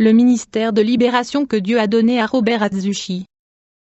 le ministère de libération que Dieu a donné à Robert Atsushi.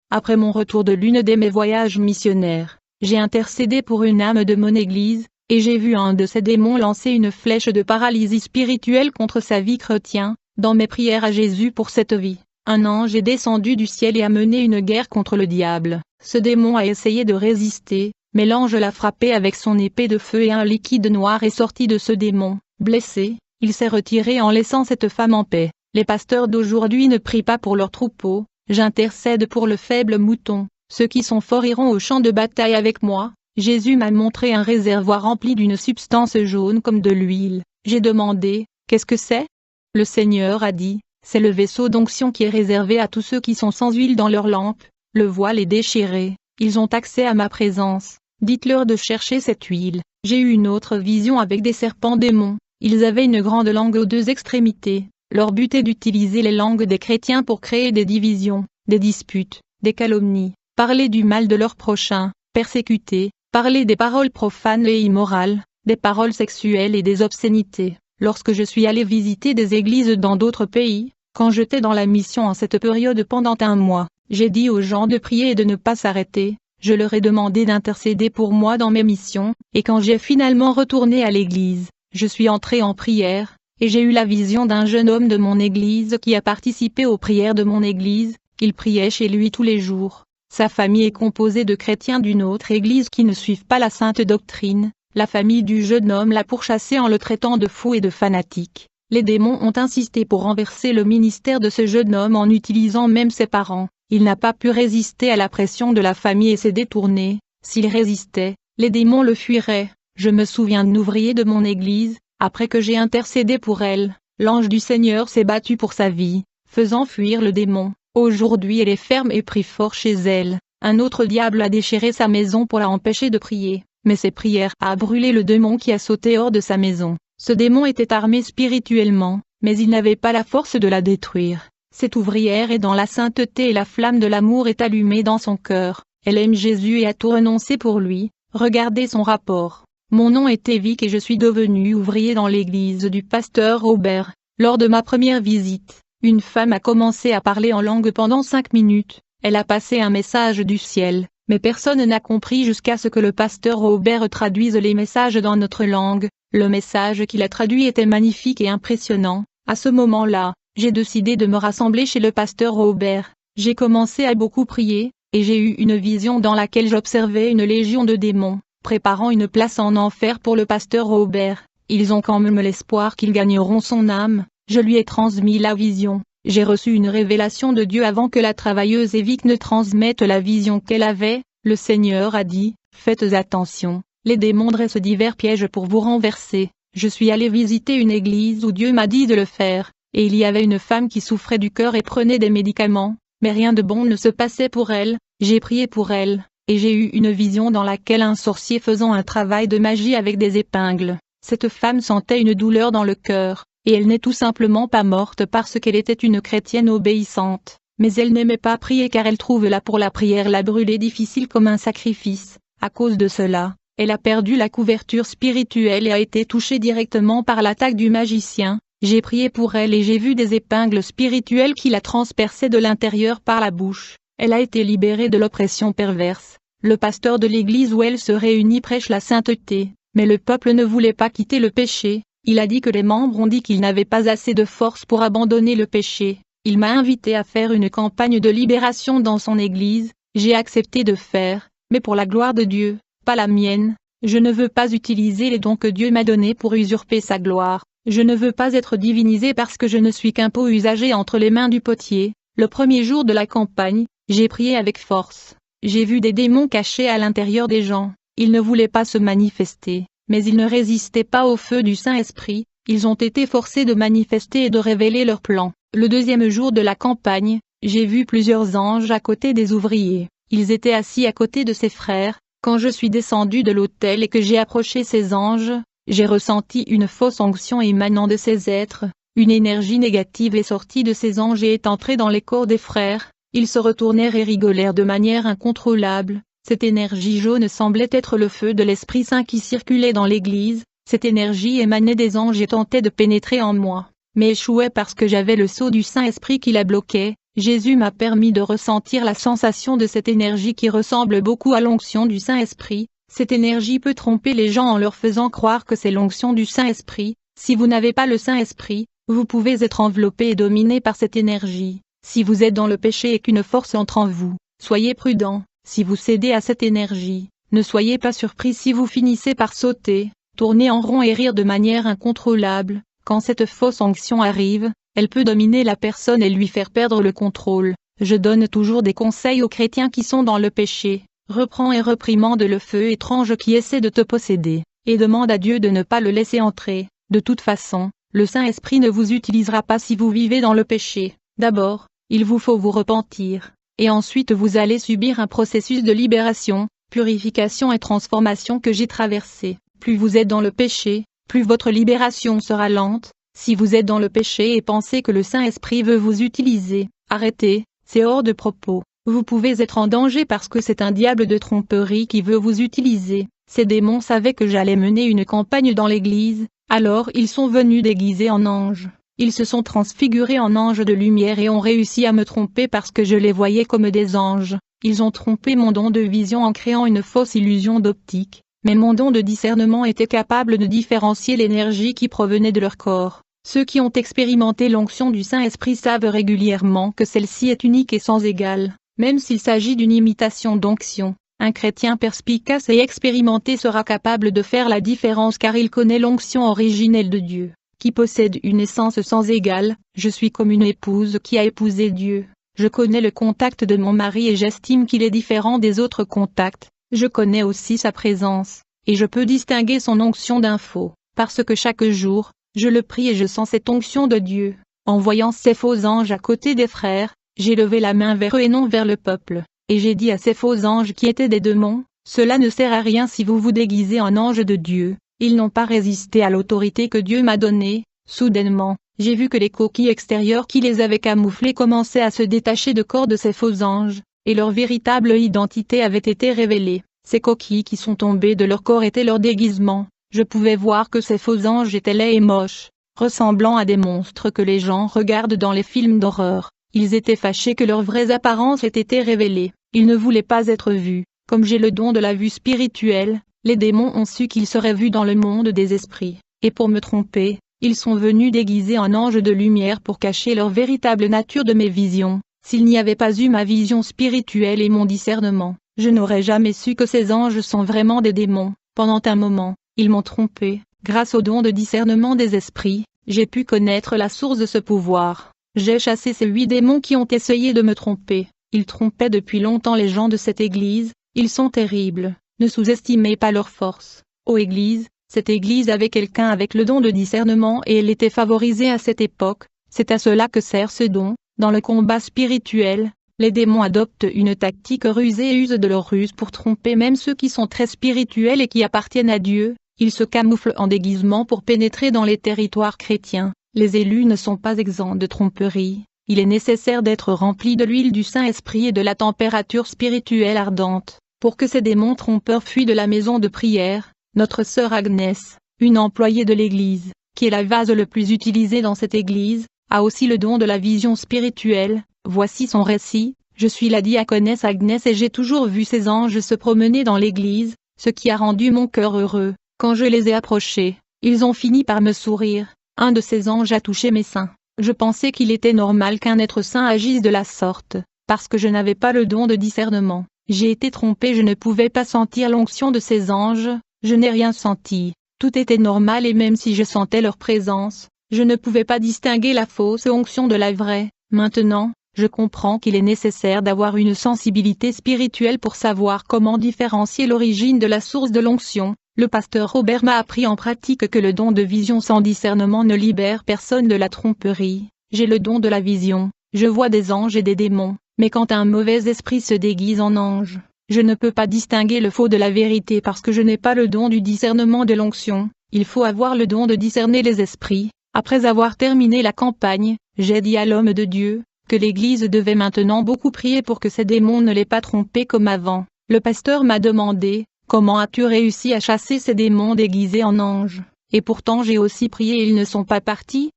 Après mon retour de l'une de mes voyages missionnaires, j'ai intercédé pour une âme de mon église, et j'ai vu un de ces démons lancer une flèche de paralysie spirituelle contre sa vie chrétienne. Dans mes prières à Jésus pour cette vie, un ange est descendu du ciel et a mené une guerre contre le diable. Ce démon a essayé de résister, mais l'ange l'a frappé avec son épée de feu et un liquide noir est sorti de ce démon. Blessé, il s'est retiré en laissant cette femme en paix. Les pasteurs d'aujourd'hui ne prient pas pour leurs troupeaux, j'intercède pour le faible mouton. Ceux qui sont forts iront au champ de bataille avec moi. Jésus m'a montré un réservoir rempli d'une substance jaune comme de l'huile. J'ai demandé, qu'est-ce que c'est? Le Seigneur a dit, c'est le vaisseau d'onction qui est réservé à tous ceux qui sont sans huile dans leur lampe. Le voile est déchiré, ils ont accès à ma présence. Dites-leur de chercher cette huile. J'ai eu une autre vision avec des serpents démons. Ils avaient une grande langue aux deux extrémités. Leur but est d'utiliser les langues des chrétiens pour créer des divisions, des disputes, des calomnies, parler du mal de leur prochain, persécuter, parler des paroles profanes et immorales, des paroles sexuelles et des obscénités. Lorsque je suis allé visiter des églises dans d'autres pays, quand j'étais dans la mission en cette période pendant un mois, j'ai dit aux gens de prier et de ne pas s'arrêter. Je leur ai demandé d'intercéder pour moi dans mes missions, et quand j'ai finalement retourné à l'église, je suis entré en prière, et j'ai eu la vision d'un jeune homme de mon église qui a participé aux prières de mon église. Il priait chez lui tous les jours. Sa famille est composée de chrétiens d'une autre église qui ne suivent pas la sainte doctrine. La famille du jeune homme l'a pourchassé en le traitant de fou et de fanatique. Les démons ont insisté pour renverser le ministère de ce jeune homme en utilisant même ses parents. Il n'a pas pu résister à la pression de la famille et s'est détourné. S'il résistait, les démons le fuiraient. Je me souviens d'un ouvrier de mon église, après que j'ai intercédé pour elle, l'ange du Seigneur s'est battu pour sa vie, faisant fuir le démon. Aujourd'hui elle est ferme et prie fort chez elle. Un autre diable a déchiré sa maison pour la empêcher de prier, mais ses prières a brûlé le démon qui a sauté hors de sa maison. Ce démon était armé spirituellement, mais il n'avait pas la force de la détruire. Cette ouvrière est dans la sainteté et la flamme de l'amour est allumée dans son cœur. Elle aime Jésus et a tout renoncé pour lui. Regardez son rapport. Mon nom est Evic et je suis devenu ouvrier dans l'église du pasteur Robert. Lors de ma première visite, une femme a commencé à parler en langue pendant 5 minutes. Elle a passé un message du ciel, mais personne n'a compris jusqu'à ce que le pasteur Robert traduise les messages dans notre langue. Le message qu'il a traduit était magnifique et impressionnant. À ce moment-là, j'ai décidé de me rassembler chez le pasteur Robert. J'ai commencé à beaucoup prier, et j'ai eu une vision dans laquelle j'observais une légion de démons, préparant une place en enfer pour le pasteur Robert. Ils ont quand même l'espoir qu'ils gagneront son âme. Je lui ai transmis la vision. J'ai reçu une révélation de Dieu avant que la travailleuse Evic ne transmette la vision qu'elle avait. Le Seigneur a dit, faites attention, les démons dressent divers pièges pour vous renverser. Je suis allé visiter une église où Dieu m'a dit de le faire. Et il y avait une femme qui souffrait du cœur et prenait des médicaments, mais rien de bon ne se passait pour elle. J'ai prié pour elle, et j'ai eu une vision dans laquelle un sorcier faisant un travail de magie avec des épingles. Cette femme sentait une douleur dans le cœur, et elle n'est tout simplement pas morte parce qu'elle était une chrétienne obéissante, mais elle n'aimait pas prier car elle trouve là pour la prière la brûlée difficile comme un sacrifice. À cause de cela, elle a perdu la couverture spirituelle et a été touchée directement par l'attaque du magicien. J'ai prié pour elle et j'ai vu des épingles spirituelles qui la transperçaient de l'intérieur par la bouche. Elle a été libérée de l'oppression perverse. Le pasteur de l'église où elle se réunit prêche la sainteté, mais le peuple ne voulait pas quitter le péché. Il a dit que les membres ont dit qu'ils n'avaient pas assez de force pour abandonner le péché. Il m'a invité à faire une campagne de libération dans son église. J'ai accepté de faire, mais pour la gloire de Dieu, pas la mienne. Je ne veux pas utiliser les dons que Dieu m'a donnés pour usurper sa gloire. Je ne veux pas être divinisé parce que je ne suis qu'un pot usagé entre les mains du potier. Le premier jour de la campagne, j'ai prié avec force. J'ai vu des démons cachés à l'intérieur des gens. Ils ne voulaient pas se manifester, mais ils ne résistaient pas au feu du Saint-Esprit. Ils ont été forcés de manifester et de révéler leurs plans. Le deuxième jour de la campagne, j'ai vu plusieurs anges à côté des ouvriers. Ils étaient assis à côté de ses frères. Quand je suis descendu de l'autel et que j'ai approché ces anges, j'ai ressenti une fausse onction émanant de ces êtres. Une énergie négative est sortie de ces anges et est entrée dans les corps des frères. Ils se retournèrent et rigolèrent de manière incontrôlable. Cette énergie jaune semblait être le feu de l'Esprit Saint qui circulait dans l'église. Cette énergie émanait des anges et tentait de pénétrer en moi. mais échouait parce que j'avais le sceau du Saint-Esprit qui la bloquait. Jésus m'a permis de ressentir la sensation de cette énergie qui ressemble beaucoup à l'onction du Saint-Esprit. Cette énergie peut tromper les gens en leur faisant croire que c'est l'onction du Saint-Esprit. Si vous n'avez pas le Saint-Esprit, vous pouvez être enveloppé et dominé par cette énergie. Si vous êtes dans le péché et qu'une force entre en vous, soyez prudent. Si vous cédez à cette énergie, ne soyez pas surpris si vous finissez par sauter, tourner en rond et rire de manière incontrôlable. Quand cette fausse onction arrive, elle peut dominer la personne et lui faire perdre le contrôle. Je donne toujours des conseils aux chrétiens qui sont dans le péché. Reprends et reprimande le feu étrange qui essaie de te posséder, et demande à Dieu de ne pas le laisser entrer. De toute façon, le Saint-Esprit ne vous utilisera pas si vous vivez dans le péché. D'abord, il vous faut vous repentir, et ensuite vous allez subir un processus de libération, purification et transformation que j'ai traversé. Plus vous êtes dans le péché, plus votre libération sera lente. Si vous êtes dans le péché et pensez que le Saint-Esprit veut vous utiliser, arrêtez, c'est hors de propos. Vous pouvez être en danger parce que c'est un diable de tromperie qui veut vous utiliser. Ces démons savaient que j'allais mener une campagne dans l'église, alors ils sont venus déguisés en anges. Ils se sont transfigurés en anges de lumière et ont réussi à me tromper parce que je les voyais comme des anges. Ils ont trompé mon don de vision en créant une fausse illusion d'optique, mais mon don de discernement était capable de différencier l'énergie qui provenait de leur corps. Ceux qui ont expérimenté l'onction du Saint-Esprit savent régulièrement que celle-ci est unique et sans égale, même s'il s'agit d'une imitation d'onction. Un chrétien perspicace et expérimenté sera capable de faire la différence car il connaît l'onction originelle de Dieu, qui possède une essence sans égale. Je suis comme une épouse qui a épousé Dieu. Je connais le contact de mon mari et j'estime qu'il est différent des autres contacts. Je connais aussi sa présence, et je peux distinguer son onction d'un faux, parce que chaque jour, je le prie et je sens cette onction de Dieu. En voyant ces faux anges à côté des frères, j'ai levé la main vers eux et non vers le peuple, et j'ai dit à ces faux anges qui étaient des démons, cela ne sert à rien si vous vous déguisez en ange de Dieu. Ils n'ont pas résisté à l'autorité que Dieu m'a donnée. Soudainement, j'ai vu que les coquilles extérieures qui les avaient camouflés commençaient à se détacher de corps de ces faux anges, et leur véritable identité avait été révélée. Ces coquilles qui sont tombées de leur corps étaient leur déguisement. Je pouvais voir que ces faux anges étaient laids et moches, ressemblant à des monstres que les gens regardent dans les films d'horreur. Ils étaient fâchés que leurs vraies apparences aient été révélées. Ils ne voulaient pas être vus. Comme j'ai le don de la vue spirituelle, les démons ont su qu'ils seraient vus dans le monde des esprits. Et pour me tromper, ils sont venus déguisés en anges de lumière pour cacher leur véritable nature de mes visions. S'il n'y avait pas eu ma vision spirituelle et mon discernement, je n'aurais jamais su que ces anges sont vraiment des démons. Pendant un moment, ils m'ont trompé. Grâce au don de discernement des esprits, j'ai pu connaître la source de ce pouvoir. J'ai chassé ces 8 démons qui ont essayé de me tromper. Ils trompaient depuis longtemps les gens de cette église. Ils sont terribles. Ne sous-estimez pas leur force. Ô Église, cette Église avait quelqu'un avec le don de discernement et elle était favorisée à cette époque. C'est à cela que sert ce don. Dans le combat spirituel, les démons adoptent une tactique rusée et usent de leur ruse pour tromper même ceux qui sont très spirituels et qui appartiennent à Dieu. Ils se camouflent en déguisement pour pénétrer dans les territoires chrétiens. Les élus ne sont pas exempts de tromperie. Il est nécessaire d'être rempli de l'huile du Saint-Esprit et de la température spirituelle ardente, pour que ces démons trompeurs fuient de la maison de prière. Notre sœur Agnès, une employée de l'Église, qui est la vase le plus utilisé dans cette Église, a aussi le don de la vision spirituelle. Voici son récit. Je suis la diaconesse Agnès et j'ai toujours vu ces anges se promener dans l'Église, ce qui a rendu mon cœur heureux. Quand je les ai approchés, ils ont fini par me sourire. Un de ces anges a touché mes seins. Je pensais qu'il était normal qu'un être saint agisse de la sorte, parce que je n'avais pas le don de discernement. J'ai été trompée, je ne pouvais pas sentir l'onction de ces anges, je n'ai rien senti. Tout était normal et même si je sentais leur présence, je ne pouvais pas distinguer la fausse onction de la vraie. Maintenant, je comprends qu'il est nécessaire d'avoir une sensibilité spirituelle pour savoir comment différencier l'origine de la source de l'onction. Le pasteur Robert m'a appris en pratique que le don de vision sans discernement ne libère personne de la tromperie. J'ai le don de la vision, je vois des anges et des démons, mais quand un mauvais esprit se déguise en ange, je ne peux pas distinguer le faux de la vérité parce que je n'ai pas le don du discernement de l'onction. Il faut avoir le don de discerner les esprits. Après avoir terminé la campagne, j'ai dit à l'homme de Dieu que l'Église devait maintenant beaucoup prier pour que ces démons ne l'aient pas trompé comme avant. Le pasteur m'a demandé: comment as-tu réussi à chasser ces démons déguisés en anges? Et pourtant j'ai aussi prié et ils ne sont pas partis.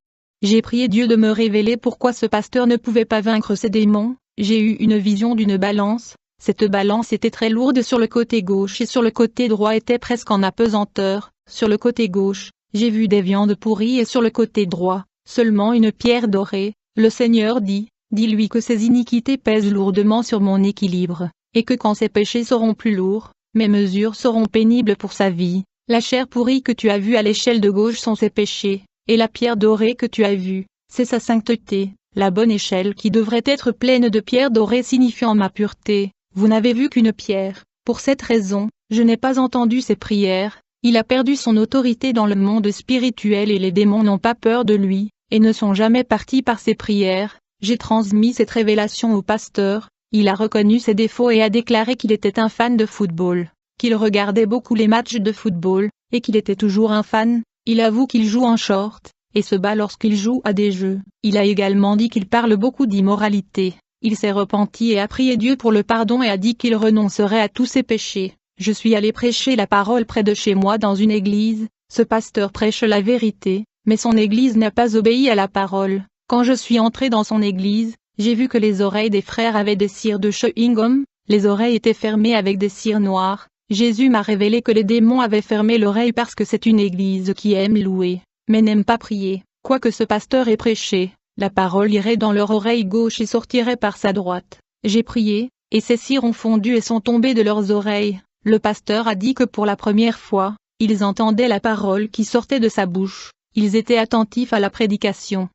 J'ai prié Dieu de me révéler pourquoi ce pasteur ne pouvait pas vaincre ses démons. J'ai eu une vision d'une balance. Cette balance était très lourde sur le côté gauche et sur le côté droit était presque en apesanteur. Sur le côté gauche, j'ai vu des viandes pourries et sur le côté droit, seulement une pierre dorée. Le Seigneur dit, dis-lui que ses iniquités pèsent lourdement sur mon équilibre, et que quand ses péchés seront plus lourds, mes mesures seront pénibles pour sa vie. La chair pourrie que tu as vue à l'échelle de gauche sont ses péchés, et la pierre dorée que tu as vue, c'est sa sainteté. La bonne échelle qui devrait être pleine de pierres dorées signifiant ma pureté. Vous n'avez vu qu'une pierre. Pour cette raison, je n'ai pas entendu ses prières. Il a perdu son autorité dans le monde spirituel et les démons n'ont pas peur de lui, et ne sont jamais partis par ses prières. J'ai transmis cette révélation au pasteur. Il a reconnu ses défauts et a déclaré qu'il était un fan de football, qu'il regardait beaucoup les matchs de football, et qu'il était toujours un fan. Il avoue qu'il joue en short, et se bat lorsqu'il joue à des jeux. Il a également dit qu'il parle beaucoup d'immoralité. Il s'est repenti et a prié Dieu pour le pardon et a dit qu'il renoncerait à tous ses péchés. Je suis allé prêcher la parole près de chez moi dans une église. Ce pasteur prêche la vérité, mais son église n'a pas obéi à la parole. Quand je suis entré dans son église, j'ai vu que les oreilles des frères avaient des cires de chewing-gum, les oreilles étaient fermées avec des cires noires. Jésus m'a révélé que les démons avaient fermé l'oreille parce que c'est une église qui aime louer, mais n'aime pas prier. Quoique ce pasteur ait prêché, la parole irait dans leur oreille gauche et sortirait par sa droite. J'ai prié, et ces cires ont fondu et sont tombées de leurs oreilles. Le pasteur a dit que pour la première fois, ils entendaient la parole qui sortait de sa bouche. Ils étaient attentifs à la prédication.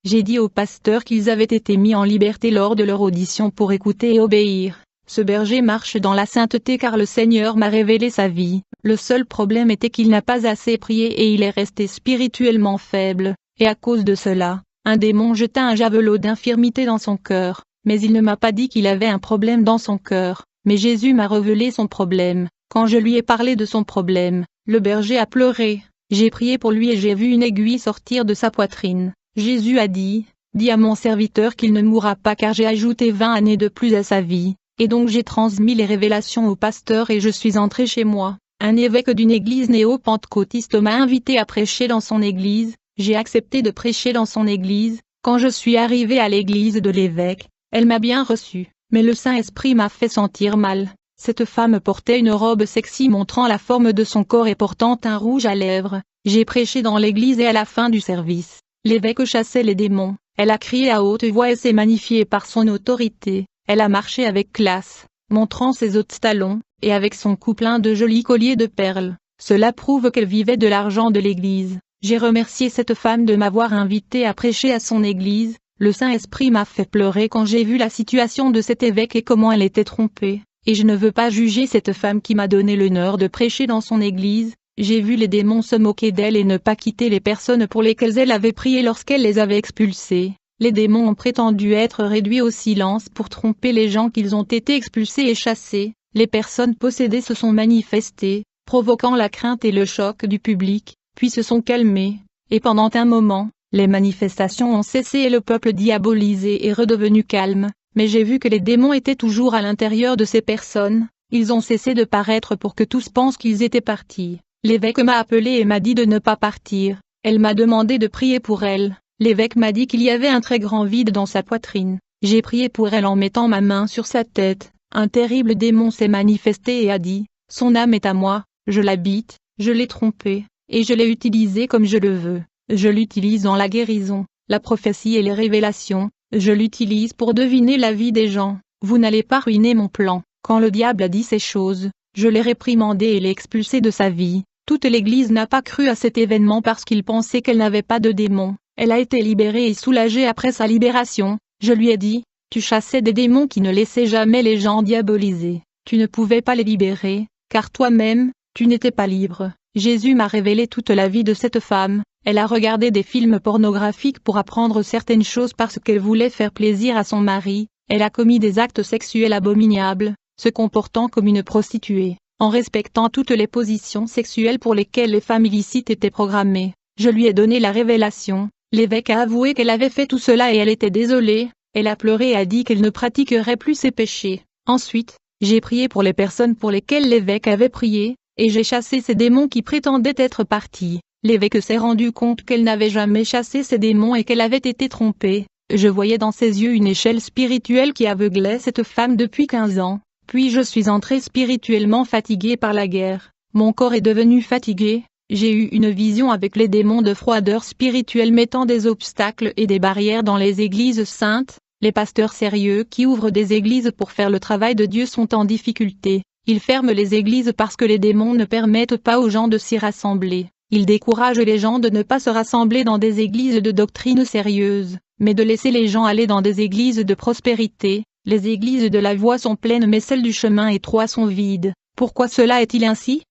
J'ai dit au pasteur qu'ils avaient été mis en liberté lors de leur audition pour écouter et obéir. Ce berger marche dans la sainteté car le Seigneur m'a révélé sa vie. Le seul problème était qu'il n'a pas assez prié et il est resté spirituellement faible, et à cause de cela, un démon jeta un javelot d'infirmité dans son cœur, mais il ne m'a pas dit qu'il avait un problème dans son cœur, mais Jésus m'a révélé son problème. Quand je lui ai parlé de son problème, le berger a pleuré. J'ai prié pour lui et j'ai vu une aiguille sortir de sa poitrine. Jésus a dit, dis à mon serviteur qu'il ne mourra pas car j'ai ajouté 20 années de plus à sa vie. Et donc j'ai transmis les révélations au pasteur et je suis entré chez moi. Un évêque d'une église néo-pentecôtiste m'a invité à prêcher dans son église. J'ai accepté de prêcher dans son église. Quand je suis arrivé à l'église de l'évêque, elle m'a bien reçu, mais le Saint-Esprit m'a fait sentir mal. Cette femme portait une robe sexy montrant la forme de son corps et portant un rouge à lèvres. J'ai prêché dans l'église et à la fin du service, l'évêque chassait les démons. Elle a crié à haute voix et s'est magnifiée par son autorité. Elle a marché avec classe, montrant ses hauts talons, et avec son cou plein de jolis colliers de perles. Cela prouve qu'elle vivait de l'argent de l'église. J'ai remercié cette femme de m'avoir invité à prêcher à son église. Le Saint-Esprit m'a fait pleurer quand j'ai vu la situation de cet évêque et comment elle était trompée. Et je ne veux pas juger cette femme qui m'a donné l'honneur de prêcher dans son église. J'ai vu les démons se moquer d'elle et ne pas quitter les personnes pour lesquelles elle avait prié lorsqu'elle les avait expulsées. Les démons ont prétendu être réduits au silence pour tromper les gens qu'ils ont été expulsés et chassés. Les personnes possédées se sont manifestées, provoquant la crainte et le choc du public, puis se sont calmées, et pendant un moment, les manifestations ont cessé et le peuple diabolisé est redevenu calme, mais j'ai vu que les démons étaient toujours à l'intérieur de ces personnes, ils ont cessé de paraître pour que tous pensent qu'ils étaient partis. L'évêque m'a appelé et m'a dit de ne pas partir, elle m'a demandé de prier pour elle. L'évêque m'a dit qu'il y avait un très grand vide dans sa poitrine. J'ai prié pour elle en mettant ma main sur sa tête. Un terrible démon s'est manifesté et a dit, « Son âme est à moi, je l'habite, je l'ai trompée, et je l'ai utilisée comme je le veux. Je l'utilise dans la guérison, la prophétie et les révélations. Je l'utilise pour deviner la vie des gens. Vous n'allez pas ruiner mon plan. » Quand le diable a dit ces choses, je l'ai réprimandé et l'ai expulsé de sa vie. Toute l'église n'a pas cru à cet événement parce qu'il pensait qu'elle n'avait pas de démon. Elle a été libérée et soulagée après sa libération. Je lui ai dit, tu chassais des démons qui ne laissaient jamais les gens diaboliser. Tu ne pouvais pas les libérer, car toi-même, tu n'étais pas libre. Jésus m'a révélé toute la vie de cette femme. Elle a regardé des films pornographiques pour apprendre certaines choses parce qu'elle voulait faire plaisir à son mari. Elle a commis des actes sexuels abominables, se comportant comme une prostituée, en respectant toutes les positions sexuelles pour lesquelles les femmes illicites étaient programmées. Je lui ai donné la révélation. L'évêque a avoué qu'elle avait fait tout cela et elle était désolée, elle a pleuré et a dit qu'elle ne pratiquerait plus ses péchés. Ensuite, j'ai prié pour les personnes pour lesquelles l'évêque avait prié, et j'ai chassé ces démons qui prétendaient être partis. L'évêque s'est rendu compte qu'elle n'avait jamais chassé ces démons et qu'elle avait été trompée. Je voyais dans ses yeux une échelle spirituelle qui aveuglait cette femme depuis 15 ans. Puis je suis entré spirituellement fatigué par la guerre. Mon corps est devenu fatigué. J'ai eu une vision avec les démons de froideur spirituelle mettant des obstacles et des barrières dans les églises saintes. Les pasteurs sérieux qui ouvrent des églises pour faire le travail de Dieu sont en difficulté. Ils ferment les églises parce que les démons ne permettent pas aux gens de s'y rassembler. Ils découragent les gens de ne pas se rassembler dans des églises de doctrine sérieuse, mais de laisser les gens aller dans des églises de prospérité. Les églises de la voie sont pleines mais celles du chemin étroit sont vides. Pourquoi cela est-il ainsi?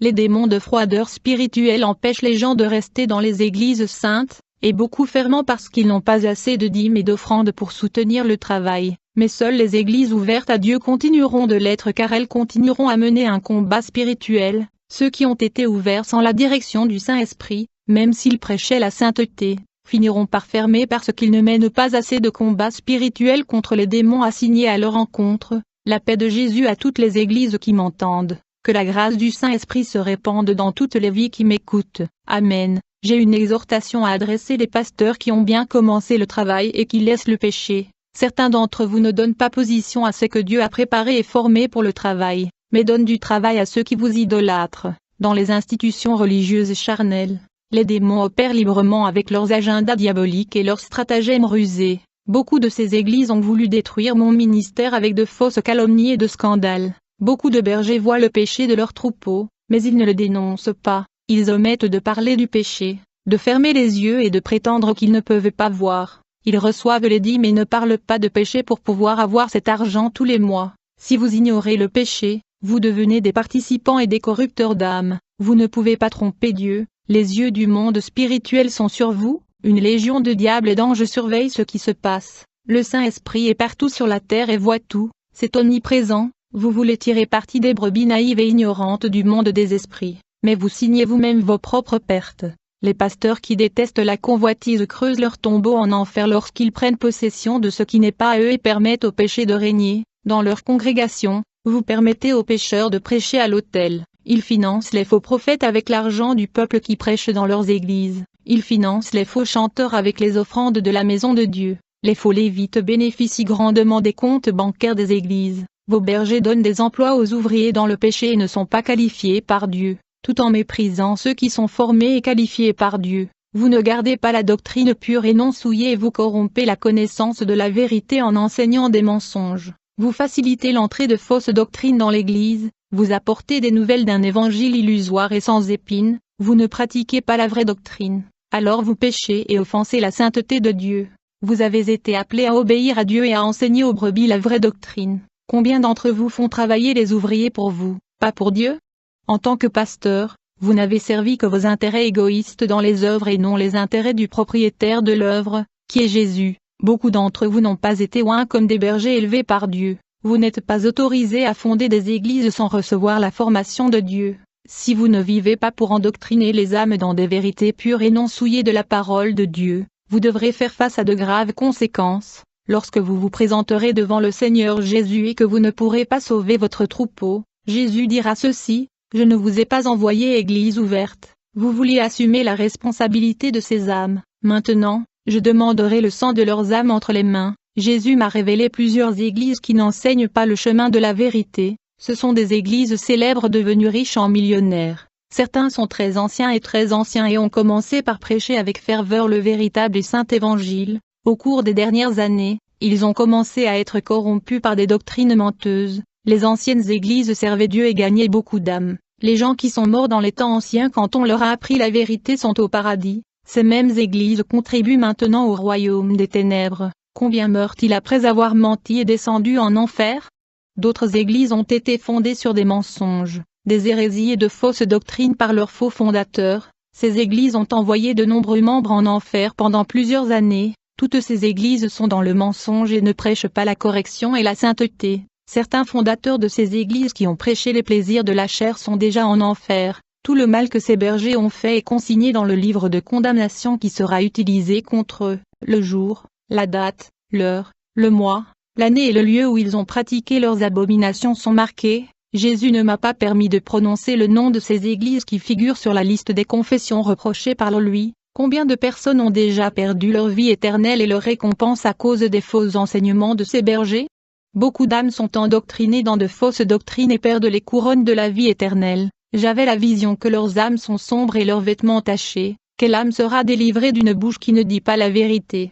Les démons de froideur spirituelle empêchent les gens de rester dans les églises saintes, et beaucoup ferment parce qu'ils n'ont pas assez de dîmes et d'offrandes pour soutenir le travail. Mais seules les églises ouvertes à Dieu continueront de l'être car elles continueront à mener un combat spirituel. Ceux qui ont été ouverts sans la direction du Saint-Esprit, même s'ils prêchaient la sainteté, finiront par fermer parce qu'ils ne mènent pas assez de combats spirituels contre les démons assignés à leur encontre. La paix de Jésus à toutes les églises qui m'entendent. Que la grâce du Saint-Esprit se répande dans toutes les vies qui m'écoutent. Amen. J'ai une exhortation à adresser les pasteurs qui ont bien commencé le travail et qui laissent le péché. Certains d'entre vous ne donnent pas position à ce que Dieu a préparé et formé pour le travail, mais donnent du travail à ceux qui vous idolâtrent. Dans les institutions religieuses charnelles, les démons opèrent librement avec leurs agendas diaboliques et leurs stratagèmes rusés. Beaucoup de ces églises ont voulu détruire mon ministère avec de fausses calomnies et de scandales. Beaucoup de bergers voient le péché de leurs troupeaux, mais ils ne le dénoncent pas. Ils omettent de parler du péché, de fermer les yeux et de prétendre qu'ils ne peuvent pas voir. Ils reçoivent les dîmes et ne parlent pas de péché pour pouvoir avoir cet argent tous les mois. Si vous ignorez le péché, vous devenez des participants et des corrupteurs d'âme. Vous ne pouvez pas tromper Dieu. Les yeux du monde spirituel sont sur vous. Une légion de diables et d'anges surveille ce qui se passe. Le Saint-Esprit est partout sur la terre et voit tout. C'est omniprésent. Vous voulez tirer parti des brebis naïves et ignorantes du monde des esprits, mais vous signez vous-même vos propres pertes. Les pasteurs qui détestent la convoitise creusent leur tombeau en enfer lorsqu'ils prennent possession de ce qui n'est pas à eux et permettent au péché de régner. Dans leur congrégation, vous permettez aux pécheurs de prêcher à l'autel. Ils financent les faux prophètes avec l'argent du peuple qui prêche dans leurs églises. Ils financent les faux chanteurs avec les offrandes de la maison de Dieu. Les faux lévites bénéficient grandement des comptes bancaires des églises. Vos bergers donnent des emplois aux ouvriers dans le péché et ne sont pas qualifiés par Dieu, tout en méprisant ceux qui sont formés et qualifiés par Dieu. Vous ne gardez pas la doctrine pure et non souillée et vous corrompez la connaissance de la vérité en enseignant des mensonges. Vous facilitez l'entrée de fausses doctrines dans l'Église, vous apportez des nouvelles d'un évangile illusoire et sans épines, vous ne pratiquez pas la vraie doctrine. Alors vous péchez et offensez la sainteté de Dieu. Vous avez été appelés à obéir à Dieu et à enseigner aux brebis la vraie doctrine. Combien d'entre vous font travailler les ouvriers pour vous, pas pour Dieu? En tant que pasteur, vous n'avez servi que vos intérêts égoïstes dans les œuvres et non les intérêts du propriétaire de l'œuvre, qui est Jésus. Beaucoup d'entre vous n'ont pas été oints comme des bergers élevés par Dieu. Vous n'êtes pas autorisés à fonder des églises sans recevoir la formation de Dieu. Si vous ne vivez pas pour endoctriner les âmes dans des vérités pures et non souillées de la parole de Dieu, vous devrez faire face à de graves conséquences. Lorsque vous vous présenterez devant le Seigneur Jésus et que vous ne pourrez pas sauver votre troupeau, Jésus dira ceci, « Je ne vous ai pas envoyé église ouverte, vous vouliez assumer la responsabilité de ces âmes, maintenant, je demanderai le sang de leurs âmes entre les mains. » Jésus m'a révélé plusieurs églises qui n'enseignent pas le chemin de la vérité, ce sont des églises célèbres devenues riches en millionnaires. Certains sont très anciens et ont commencé par prêcher avec ferveur le véritable et saint évangile. Au cours des dernières années, ils ont commencé à être corrompus par des doctrines menteuses. Les anciennes églises servaient Dieu et gagnaient beaucoup d'âmes. Les gens qui sont morts dans les temps anciens quand on leur a appris la vérité sont au paradis. Ces mêmes églises contribuent maintenant au royaume des ténèbres. Combien meurent-ils après avoir menti et descendu en enfer? D'autres églises ont été fondées sur des mensonges, des hérésies et de fausses doctrines par leurs faux fondateurs. Ces églises ont envoyé de nombreux membres en enfer pendant plusieurs années. Toutes ces églises sont dans le mensonge et ne prêchent pas la correction et la sainteté. Certains fondateurs de ces églises qui ont prêché les plaisirs de la chair sont déjà en enfer. Tout le mal que ces bergers ont fait est consigné dans le livre de condamnation qui sera utilisé contre eux. Le jour, la date, l'heure, le mois, l'année et le lieu où ils ont pratiqué leurs abominations sont marqués. Jésus ne m'a pas permis de prononcer le nom de ces églises qui figurent sur la liste des confessions reprochées par lui. Combien de personnes ont déjà perdu leur vie éternelle et leur récompense à cause des faux enseignements de ces bergers? Beaucoup d'âmes sont endoctrinées dans de fausses doctrines et perdent les couronnes de la vie éternelle. J'avais la vision que leurs âmes sont sombres et leurs vêtements tachés. Quelle âme sera délivrée d'une bouche qui ne dit pas la vérité?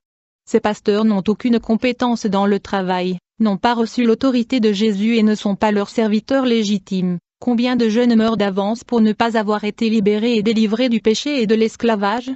Ces pasteurs n'ont aucune compétence dans le travail, n'ont pas reçu l'autorité de Jésus et ne sont pas leurs serviteurs légitimes. Combien de jeunes meurent d'avance pour ne pas avoir été libérés et délivrés du péché et de l'esclavage?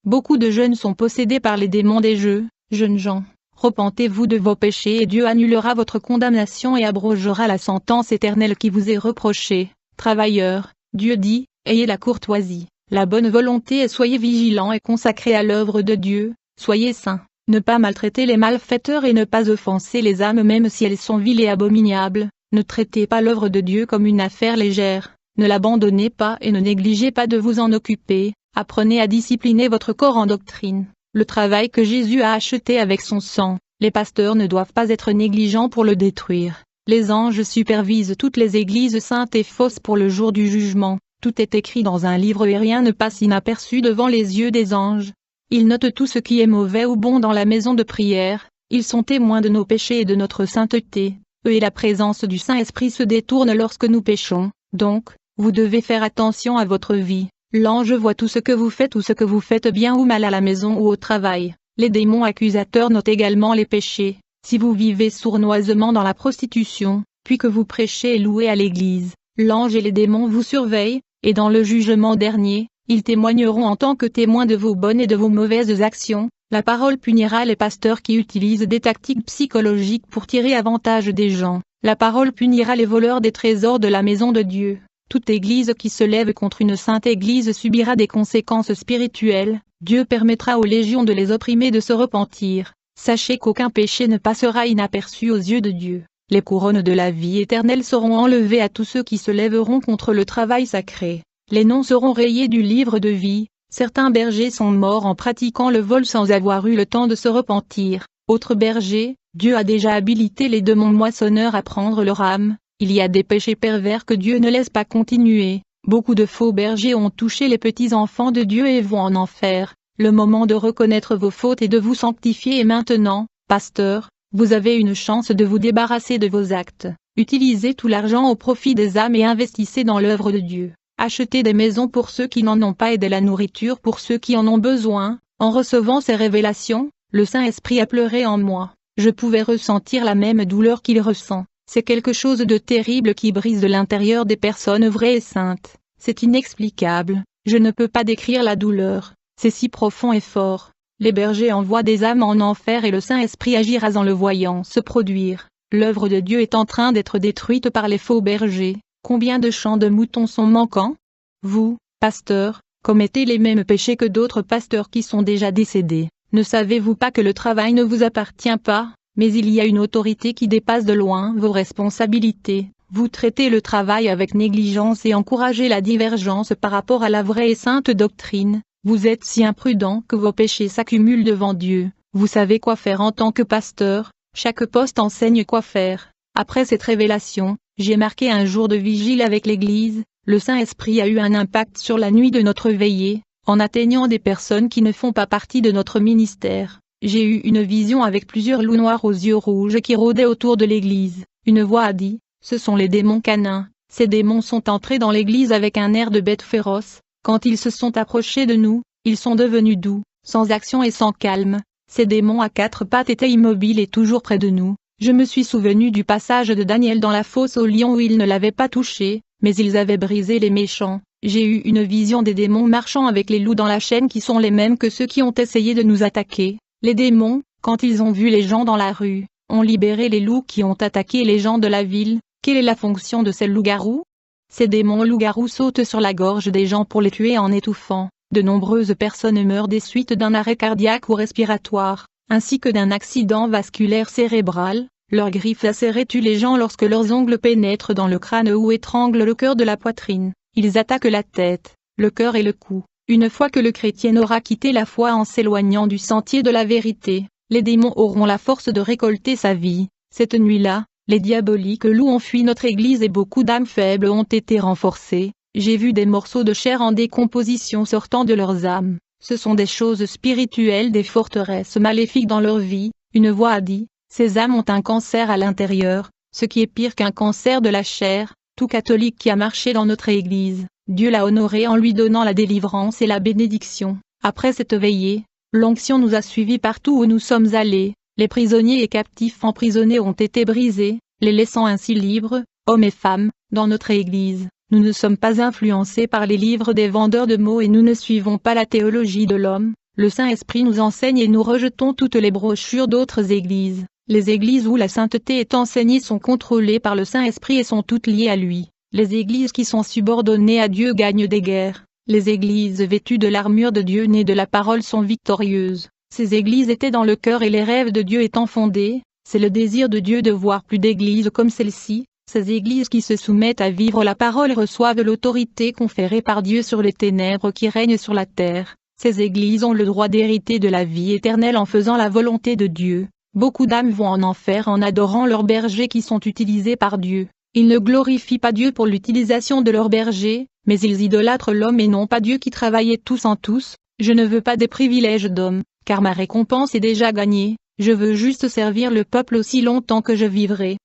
Beaucoup de jeunes sont possédés par les démons des jeux. Jeunes gens, repentez-vous de vos péchés et Dieu annulera votre condamnation et abrogera la sentence éternelle qui vous est reprochée. Travailleurs, Dieu dit, ayez la courtoisie, la bonne volonté et soyez vigilants et consacrés à l'œuvre de Dieu, soyez saints, ne pas maltraiter les malfaiteurs et ne pas offenser les âmes même si elles sont viles et abominables, ne traitez pas l'œuvre de Dieu comme une affaire légère, ne l'abandonnez pas et ne négligez pas de vous en occuper, apprenez à discipliner votre corps en doctrine, le travail que Jésus a acheté avec son sang, les pasteurs ne doivent pas être négligents pour le détruire. Les anges supervisent toutes les églises saintes et fausses pour le jour du jugement. Tout est écrit dans un livre et rien ne passe inaperçu devant les yeux des anges. Ils notent tout ce qui est mauvais ou bon dans la maison de prière. Ils sont témoins de nos péchés et de notre sainteté. Eux et la présence du Saint-Esprit se détournent lorsque nous péchons. Donc, vous devez faire attention à votre vie. L'ange voit tout ce que vous faites ou ce que vous faites bien ou mal à la maison ou au travail. Les démons accusateurs notent également les péchés. Si vous vivez sournoisement dans la prostitution, puis que vous prêchez et louez à l'église, l'ange et les démons vous surveillent, et dans le jugement dernier, ils témoigneront en tant que témoins de vos bonnes et de vos mauvaises actions. La parole punira les pasteurs qui utilisent des tactiques psychologiques pour tirer avantage des gens. La parole punira les voleurs des trésors de la maison de Dieu. Toute église qui se lève contre une sainte église subira des conséquences spirituelles. Dieu permettra aux légions de les opprimer de se repentir. Sachez qu'aucun péché ne passera inaperçu aux yeux de Dieu. Les couronnes de la vie éternelle seront enlevées à tous ceux qui se lèveront contre le travail sacré. Les noms seront rayés du livre de vie. Certains bergers sont morts en pratiquant le vol sans avoir eu le temps de se repentir. Autres bergers, Dieu a déjà habilité les démons moissonneurs à prendre leur âme. Il y a des péchés pervers que Dieu ne laisse pas continuer. Beaucoup de faux bergers ont touché les petits enfants de Dieu et vont en enfer. Le moment de reconnaître vos fautes et de vous sanctifier est maintenant. Pasteur, vous avez une chance de vous débarrasser de vos actes. Utilisez tout l'argent au profit des âmes et investissez dans l'œuvre de Dieu. Achetez des maisons pour ceux qui n'en ont pas et de la nourriture pour ceux qui en ont besoin. En recevant ces révélations, le Saint-Esprit a pleuré en moi. Je pouvais ressentir la même douleur qu'il ressent. C'est quelque chose de terrible qui brise de l'intérieur des personnes vraies et saintes. C'est inexplicable. Je ne peux pas décrire la douleur. C'est si profond et fort. Les bergers envoient des âmes en enfer et le Saint-Esprit agira en le voyant se produire. L'œuvre de Dieu est en train d'être détruite par les faux bergers. Combien de champs de moutons sont manquants? Vous, pasteurs, commettez les mêmes péchés que d'autres pasteurs qui sont déjà décédés. Ne savez-vous pas que le travail ne vous appartient pas, mais il y a une autorité qui dépasse de loin vos responsabilités? Vous traitez le travail avec négligence et encouragez la divergence par rapport à la vraie et sainte doctrine. Vous êtes si imprudents que vos péchés s'accumulent devant Dieu. Vous savez quoi faire en tant que pasteur, chaque poste enseigne quoi faire. Après cette révélation, j'ai marqué un jour de vigile avec l'Église. Le Saint-Esprit a eu un impact sur la nuit de notre veillée, en atteignant des personnes qui ne font pas partie de notre ministère. J'ai eu une vision avec plusieurs loups noirs aux yeux rouges qui rôdaient autour de l'Église. Une voix a dit, « Ce sont les démons canins. » Ces démons sont entrés dans l'Église avec un air de bêtes féroces. Quand ils se sont approchés de nous, ils sont devenus doux, sans action et sans calme. Ces démons à quatre pattes étaient immobiles et toujours près de nous. Je me suis souvenu du passage de Daniel dans la fosse aux lions où ils ne l'avaient pas touché, mais ils avaient brisé les méchants. J'ai eu une vision des démons marchant avec les loups dans la chaîne qui sont les mêmes que ceux qui ont essayé de nous attaquer. Les démons, quand ils ont vu les gens dans la rue, ont libéré les loups qui ont attaqué les gens de la ville. Quelle est la fonction de ces loups-garous? Ces démons loups-garous sautent sur la gorge des gens pour les tuer en étouffant. De nombreuses personnes meurent des suites d'un arrêt cardiaque ou respiratoire, ainsi que d'un accident vasculaire cérébral. Leurs griffes acérées tuent les gens lorsque leurs ongles pénètrent dans le crâne ou étranglent le cœur de la poitrine. Ils attaquent la tête, le cœur et le cou. Une fois que le chrétien aura quitté la foi en s'éloignant du sentier de la vérité, les démons auront la force de récolter sa vie. Cette nuit-là, les diaboliques loups ont fui notre église et beaucoup d'âmes faibles ont été renforcées. J'ai vu des morceaux de chair en décomposition sortant de leurs âmes. Ce sont des choses spirituelles, des forteresses maléfiques dans leur vie. Une voix a dit, ces âmes ont un cancer à l'intérieur, ce qui est pire qu'un cancer de la chair. Tout catholique qui a marché dans notre église, Dieu l'a honoré en lui donnant la délivrance et la bénédiction. Après cette veillée, l'onction nous a suivis partout où nous sommes allés. Les prisonniers et captifs emprisonnés ont été brisés, les laissant ainsi libres, hommes et femmes, dans notre église. Nous ne sommes pas influencés par les livres des vendeurs de mots et nous ne suivons pas la théologie de l'homme. Le Saint-Esprit nous enseigne et nous rejetons toutes les brochures d'autres églises. Les églises où la sainteté est enseignée sont contrôlées par le Saint-Esprit et sont toutes liées à lui. Les églises qui sont subordonnées à Dieu gagnent des guerres. Les églises vêtues de l'armure de Dieu nées de la parole sont victorieuses. Ces églises étaient dans le cœur et les rêves de Dieu étant fondés, c'est le désir de Dieu de voir plus d'églises comme celle-ci. Ces églises qui se soumettent à vivre la parole reçoivent l'autorité conférée par Dieu sur les ténèbres qui règnent sur la terre. Ces églises ont le droit d'hériter de la vie éternelle en faisant la volonté de Dieu. Beaucoup d'âmes vont en enfer en adorant leurs bergers qui sont utilisés par Dieu. Ils ne glorifient pas Dieu pour l'utilisation de leurs bergers, mais ils idolâtrent l'homme et non pas Dieu qui travaillait tous en tous. Je ne veux pas des privilèges d'homme, car ma récompense est déjà gagnée. Je veux juste servir le peuple aussi longtemps que je vivrai.